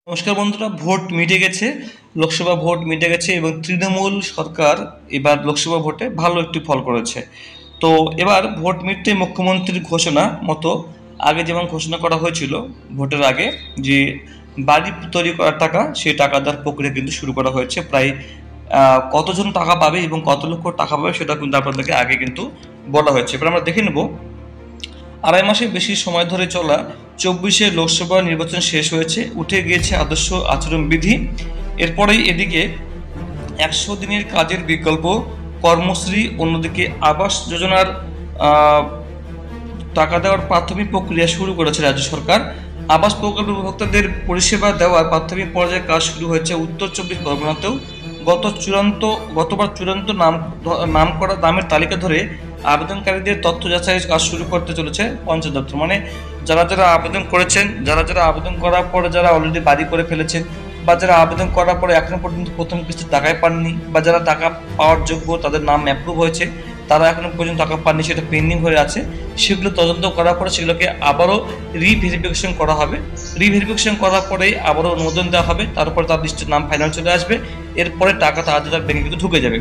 নমস্কার বন্ধুরা, ভোট মিটে গেছে। লোকসভা ভোট মিটে গেছে এবং তৃণমূল সরকার এবার লোকসভা ভোটে ভালো একটি ফল করেছে। তো এবার ভোট মিটতে মুখ্যমন্ত্রীর ঘোষণা মতো আগে যেমন ঘোষণা করা হয়েছিল ভোটের আগে যে বাড়ি তৈরি করার টাকা, সেই টাকা দেওয়ার প্রক্রিয়া কিন্তু শুরু করা হয়েছে। প্রায় কতজন টাকা পাবে এবং কত লক্ষ টাকা পাবে সেটা কিন্তু আপনাদেরকে আগে কিন্তু বলা হয়েছে। এবার আমরা দেখে নেব। আড়াই মাসের বেশি সময় ধরে চলা 24শে লোকসভা নির্বাচন শেষ হয়েছে, উঠে গিয়েছে আদর্শ আচরণবিধি। এরপরেই এদিকে 100 দিনের কাজের বিকল্প কর্মশ্রী, অন্যদিকে আবাস যোজনার টাকা দেওয়ার প্রাথমিক প্রক্রিয়া শুরু করেছে রাজ্য সরকার। আবাস প্রকল্প উপভোক্তাদের পরিষেবা দেওয়ার প্রাথমিক পর্যায়ে কাজ শুরু হয়েছে উত্তর 24 পরগনাতেও। গতবার চূড়ান্ত নাম করা দামের তালিকা ধরে আবেদনকারীদের তথ্য যাচাইয়ের কাজ শুরু করতে চলেছে পঞ্চায়েত দপ্তর। মানে যারা আবেদন করেছেন, যারা আবেদন করার পরে যারা অলরেডি বাড়ি করে ফেলেছেন, বা যারা আবেদন করার পরে এখনো পর্যন্ত প্রথম কিস্তির টাকাই পাননি, বা যারা টাকা পাওয়ার যোগ্য তাদের নাম অ্যাপ্রুভ হয়েছে তারা এখনো পর্যন্ত টাকা পাননি, সেটা পেন্ডিং হয়ে আছে, সেগুলো তদন্ত করার পরে সেগুলোকে আবারও রিভেরিফিকেশন করা হবে। রিভেরিফিকেশন করার পরেই আবারও অনুমোদন দেওয়া হবে, তারপরে তার লিস্টের নাম ফাইনাল চলে আসবে। এরপরে টাকা তার ব্যাংকে কিন্তু ঢুকে যাবে।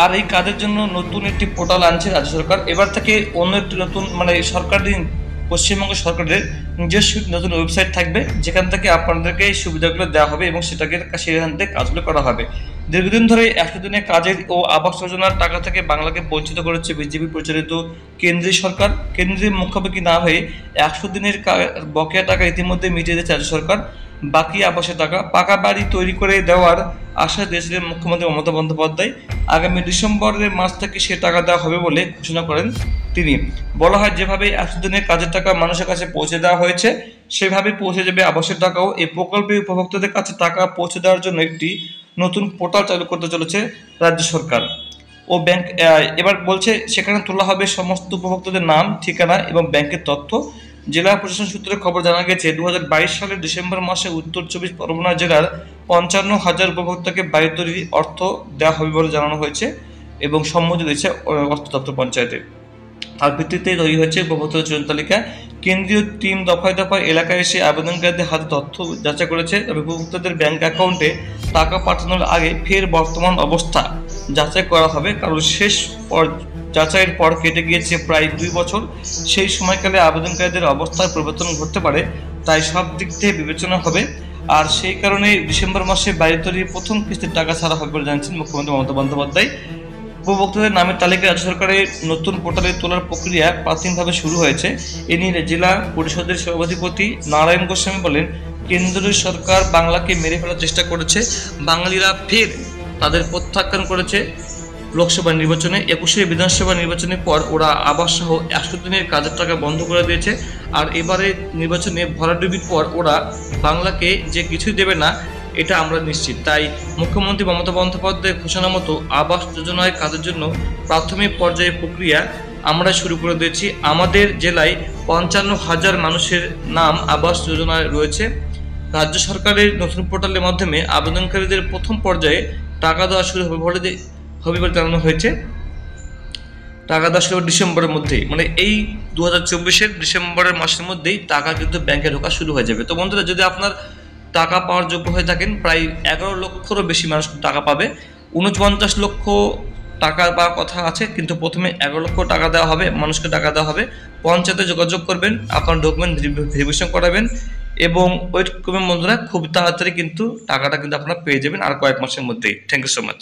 আর এই কাজের জন্য নতুন একটি পোর্টাল আনছে রাজ্য সরকার। এবার থেকে অন্য একটি নতুন পশ্চিমবঙ্গ সরকারের নিজস্ব নতুন ওয়েবসাইট থাকবে, যেখান থেকে আপনাদেরকে এই সুবিধাগুলো দেওয়া হবে এবং সেখান থেকে কাজগুলো করা হবে। দীর্ঘদিন ধরে 100 দিনের কাজের ও আবাস যোজনার টাকা থেকে বাংলাকে বঞ্চিত করেছে বিজেপি পরিচালিত কেন্দ্রীয় সরকার। কেন্দ্রীয় মুখাপেক্ষি না হয়ে 100 দিনের বকেয়া টাকা ইতিমধ্যে মিটিয়ে দিয়েছে রাজ্য সরকার। বাকি আবাসের টাকা পাকা বাড়ি তৈরি করে দেওয়ার আশ্বাস দিয়েছিলেন মুখ্যমন্ত্রী মমতা বন্দ্যোপাধ্যায়। আগামী ডিসেম্বরের মাস থেকে সে টাকা দেওয়া হবে বলে ঘোষণা করেন তিনি। বলা হয়, যেভাবে 100 দিনের কাজের টাকা মানুষের কাছে পৌঁছে দেওয়া হয়েছে, সেভাবে পৌঁছে যাবে আবাসের টাকাও। এই প্রকল্পে উপভোক্তাদের কাছে টাকা পৌঁছে দেওয়ার জন্য একটি নতুন পোর্টাল চালু করতে চলেছে রাজ্য সরকার ও ব্যাংক। এবার বলছে সেখানে তোলা হবে সমস্ত উপভোক্তাদের নাম, ঠিকানা এবং ব্যাংকের তথ্য। জেলা প্রশাসন সূত্রে খবর জানা গেছে, 2022 সালের ডিসেম্বর মাসে উত্তর 24 পরগনা জেলার 55,000 উপভোক্তাকে বাড়ি তৈরির অর্থ দেওয়া হবে বলে জানানো হয়েছে এবং সম্মতি দিয়েছে অর্থ দপ্তর পঞ্চায়েতে। তার ভিত্তিতে তৈরি হয়েছে উপভোক্তাদের চয়ন তালিকা। কেন্দ্রীয় টিম দফায় দফায় এলাকায় এসে আবেদনকারীদের হাতে তথ্য যাচাই করেছে। তবে উপভোক্তাদের ব্যাংক অ্যাকাউন্টে টাকা পাঠানোর আগে ফের বর্তমান অবস্থা যাচাই করা হবে, কারণ শেষ যাচাইয়ের পর কেটে গিয়েছে প্রায় 2 বছর। সেই সময়কালে আবেদনকারীদের অবস্থার পরিবর্তন ঘটতে পারে, তাই সব দিক থেকে বিবেচনা হবে। আর সেই কারণে ডিসেম্বর মাসে বাড়ি তৈরির প্রথম কিস্তির টাকা ছাড়া হবে বলে জানিয়েছেন মুখ্যমন্ত্রী মমতা বন্দ্যোপাধ্যায়। উপভোক্তাদের নামের তালিকা রাজ্য সরকারের নতুন পোর্টালে তোলার প্রক্রিয়া প্রাথমিকভাবে শুরু হয়েছে। এ নিয়ে জেলা পরিষদের সভাধিপতি নারায়ণ গোস্বামী বলেন, কেন্দ্রীয় সরকার বাংলাকে মেরে ফেলার চেষ্টা করেছে। বাঙালিরা ফের তাদের প্রত্যাখ্যান করেছে লোকসভা নির্বাচনে। 21শে বিধানসভা নির্বাচনের পর ওরা আবাস সহ 100 দিনের কাজের টাকা বন্ধ করে দিয়েছে। আর এবারে নির্বাচনে ভরাডুবির পর ওরা বাংলাকে যে কিছুই দেবে না, এটা আমরা নিশ্চিত। তাই মুখ্যমন্ত্রী মমতা বন্দ্যোপাধ্যায়ের ঘোষণা মতো আবাস যোজনায় কাজের জন্য প্রাথমিক পর্যায়ে প্রক্রিয়া আমরা শুরু করে দিয়েছি। আমাদের জেলায় 55,000 মানুষের নাম আবাস যোজনায় রয়েছে। রাজ্য সরকারের নতুন পোর্টালের মাধ্যমে আবেদনকারীদের প্রথম পর্যায়ে টাকা দেওয়া শুরু হবে বলে জানানো হয়েছে। টাকা দেওয়া শুরু ডিসেম্বরের মধ্যেই, মানে এই 2024-এর ডিসেম্বরের মাসের মধ্যেই টাকা কিন্তু ব্যাংকে ঢোকা শুরু হয়ে যাবে। তো বন্ধুরা, যদি আপনার টাকা পাওয়ার যোগ্য হয়ে থাকেন, প্রায় 11 লক্ষেরও বেশি মানুষ টাকা পাবে। 49 লক্ষ টাকা পাওয়ার কথা আছে, কিন্তু প্রথমে 11 লক্ষ টাকা দেওয়া হবে, মানুষকে টাকা দেওয়া হবে। পঞ্চায়েতে যোগাযোগ করবেন, আপনার ডকুমেন্ট ভেরিফিকেশন করাবেন এবং ওয়েট করবেন বন্ধুরা। খুব তাড়াতাড়ি কিন্তু টাকাটা কিন্তু আপনারা পেয়ে যাবেন, আর কয়েক মাসের মধ্যেই। Thank you so much.